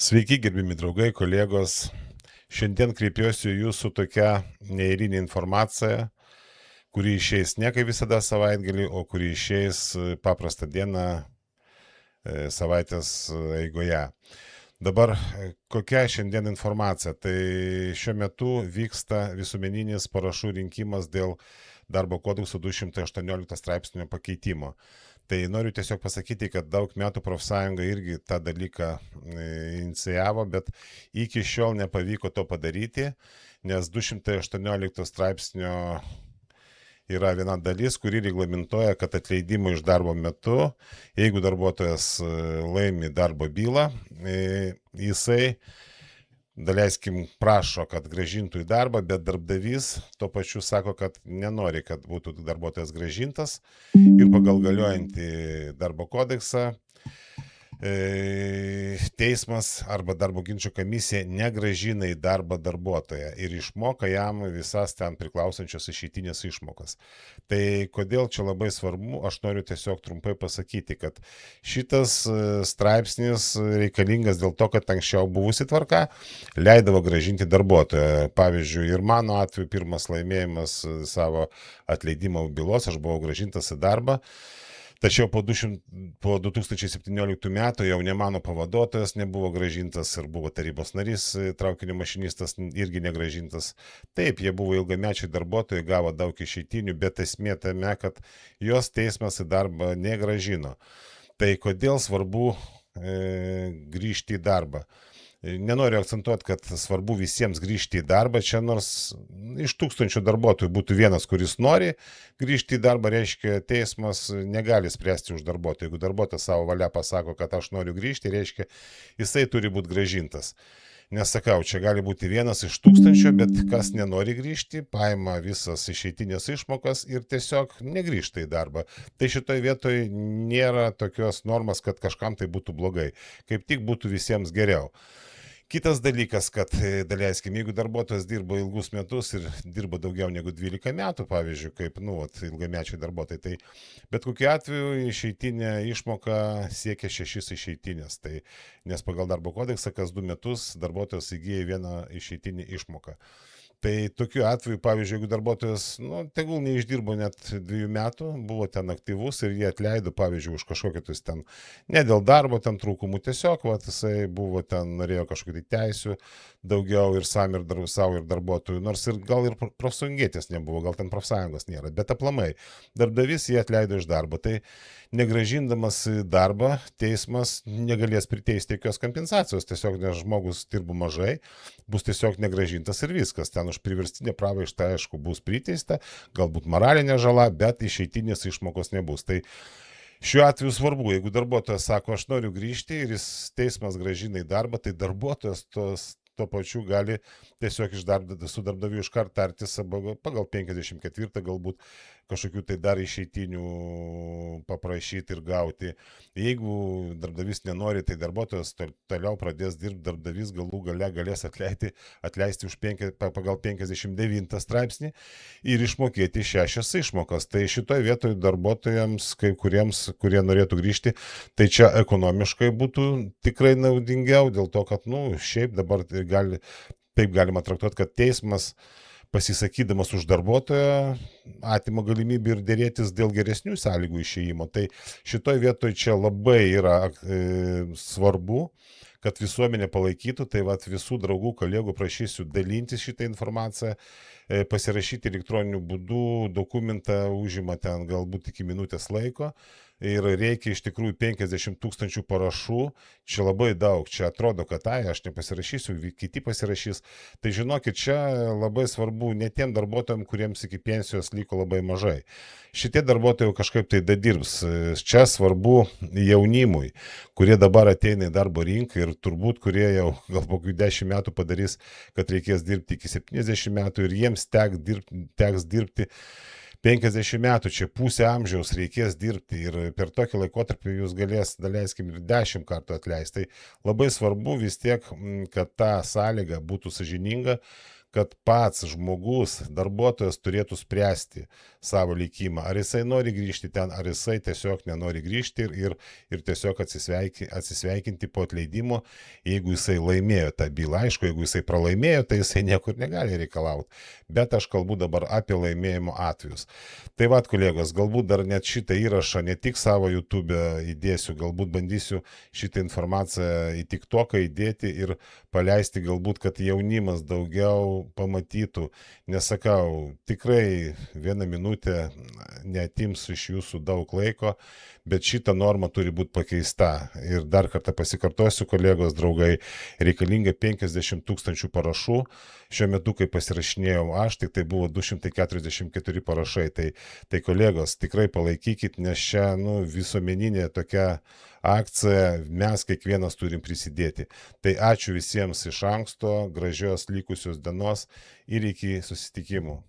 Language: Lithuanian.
Sveiki, gerbimi draugai, kolegos. Šiandien kreipiuosi į jūsų tokia neeilinė informacija, kuri išeis ne kaip visada savaitgalį, o kuri išeis paprastą dieną savaitės eigoje. Dabar kokia šiandien informacija? Tai šiuo metu vyksta visuomeninis parašų rinkimas dėl darbo kodekso 218 straipsnio pakeitimo. Tai noriu tiesiog pasakyti, kad daug metų profsąjunga irgi tą dalyką inicijavo, bet iki šiol nepavyko to padaryti, nes 218 straipsnio yra viena dalis, kuri reglamentuoja, kad atleidimo iš darbo metu, jeigu darbuotojas laimi darbo bylą, jisai, daleiskim, prašo, kad grąžintų į darbą, bet darbdavys tuo pačiu sako, kad nenori, kad būtų darbuotojas grąžintas ir pagal galiojantį darbo kodeksą teismas arba darbo ginčų komisija negrąžina į darbą darbuotoją ir išmoka jam visas ten priklausančios išeitinės išmokas. Tai kodėl čia labai svarbu, aš noriu tiesiog trumpai pasakyti, kad šitas straipsnis reikalingas dėl to, kad anksčiau buvusi tvarka leidavo grąžinti darbuotoją. Pavyzdžiui, ir mano atveju pirmas laimėjimas savo atleidimo bylos, aš buvau grąžintas į darbą. Tačiau po 2017 metų jau ne mano pavaduotojas nebuvo grąžintas ir buvo tarybos narys, traukinio mašinistas irgi negrąžintas. Taip, jie buvo ilgamečiai darbuotojai, gavo daug išeitinių, bet esmė tame, kad jos teismas į darbą negrąžino. Tai kodėl svarbu grįžti į darbą? Nenoriu akcentuoti, kad svarbu visiems grįžti į darbą, čia nors iš 1000 darbuotojų būtų vienas, kuris nori grįžti į darbą, reiškia teismas negali spręsti už darbuotoją. Jeigu darbuotojas savo valia pasako, kad aš noriu grįžti, reiškia jisai turi būti grąžintas. Nesakau, čia gali būti vienas iš 1000, bet kas nenori grįžti, paima visas išeitinės išmokas ir tiesiog negrįžta į darbą. Tai šitoje vietoje nėra tokios normos, kad kažkam tai būtų blogai. Kaip tik būtų visiems geriau. Kitas dalykas, kad, daleiskim, jeigu darbuotojas dirbo ilgus metus ir dirbo daugiau negu 12 metų, pavyzdžiui, kaip, ilgamečiai darbuotojai, tai bet kokiu atveju išeitinė išmoka siekia 6 išeitinės. Tai, nes pagal darbo kodeksą kas 2 metus darbuotojas įgyja vieną išeitinį išmoką. Tai tokiu atveju, pavyzdžiui, jeigu darbuotojas, tegul neišdirbo net 2 metų, buvo ten aktyvus ir jie atleido, pavyzdžiui, už kažkokį ten, ne dėl darbo ten trūkumų, tiesiog, jisai buvo ten, norėjo kažkokių teisių daugiau ir savo ir darbuotojų, nors ir gal ir profsąjungėtės nebuvo, gal ten profsąjungos nėra, bet aplamai, darbdavys jie atleido iš darbo. Tai negrąžindamas į darbą, teismas negalės priteisti jokios kompensacijos, tiesiog nes žmogus dirbo mažai, bus tiesiog negrąžintas ir viskas. Ten už priverstinę pravaištą, aišku, bus priteista, galbūt moralinė žala, bet išeitinės išmokos nebus. Tai šiuo atveju svarbu, jeigu darbuotojas sako, aš noriu grįžti ir teismas grąžina į darbą, tai darbuotojas tuo pačiu gali tiesiog su darbdaviu iškart tartis pagal 54 galbūt kažkokių tai dar išeitinių paprašyti ir gauti. Jeigu darbdavys nenori, tai darbuotojas toliau pradės dirbti, darbdavys galų gale galės atleisti pagal 59 straipsnį ir išmokėti 6 išmokas. Tai šitoje vietoje darbuotojams, kai kuriems, kurie norėtų grįžti, tai čia ekonomiškai būtų tikrai naudingiau, dėl to, kad, šiaip dabar taip galima traktuoti, kad teismas pasisakydamas už darbuotoją atima galimybę ir dėrėtis dėl geresnių sąlygų išėjimo. Tai šitoje vietoje čia labai yra svarbu, kad visuomenė palaikytų, tai visų draugų, kolegų prašysiu dalintis šitą informaciją, pasirašyti elektroniniu būdu, dokumentą užima ten galbūt iki minutės laiko ir reikia iš tikrųjų 50 000 parašų, čia labai daug, čia atrodo, kad aš nepasirašysiu, kiti pasirašys, tai žinokit, čia labai svarbu ne tiem darbuotojams, kuriems iki pensijos liko labai mažai. Šitie darbuotojai kažkaip tai dadirbs, čia svarbu jaunimui, kurie dabar ateina į darbo rinką ir turbūt, kurie jau gal po 10 metų padarys, kad reikės dirbti iki 70 metų ir jiems teks dirbti 50 metų, čia pusę amžiaus reikės dirbti ir per tokį laikotarpį jūs galės, daleiskim, ir 10 kartų atleisti. Tai labai svarbu vis tiek, kad ta sąlyga būtų sąžininga, kad pats žmogus, darbuotojas turėtų spręsti savo likimą. Ar jisai nori grįžti ten, ar jisai tiesiog nenori grįžti ir tiesiog atsisveikinti po atleidimo, jeigu jisai laimėjo tą bylą. Aišku, jeigu jisai pralaimėjo, tai jisai niekur negali reikalauti. Bet aš kalbu dabar apie laimėjimo atvejus. Tai vad, kolegos, galbūt dar net šitą įrašą ne tik savo YouTube įdėsiu, galbūt bandysiu šitą informaciją į TikToką įdėti ir paleisti, galbūt, kad jaunimas daugiau pamatytų. Nesakau, tikrai 1 minutė neatims iš jūsų daug laiko, bet šita norma turi būti pakeista. Ir dar kartą pasikartosiu, kolegos, draugai, reikalinga 50 000 parašų. Šiuo metu, kai pasirašinėjau aš, tai buvo 244 parašai. Tai kolegos, tikrai palaikykit, nes čia visuomeninė tokia akcija, mes kiekvienas turim prisidėti. Tai ačiū visiems iš anksto, gražios likusios dienos ir iki susitikimų.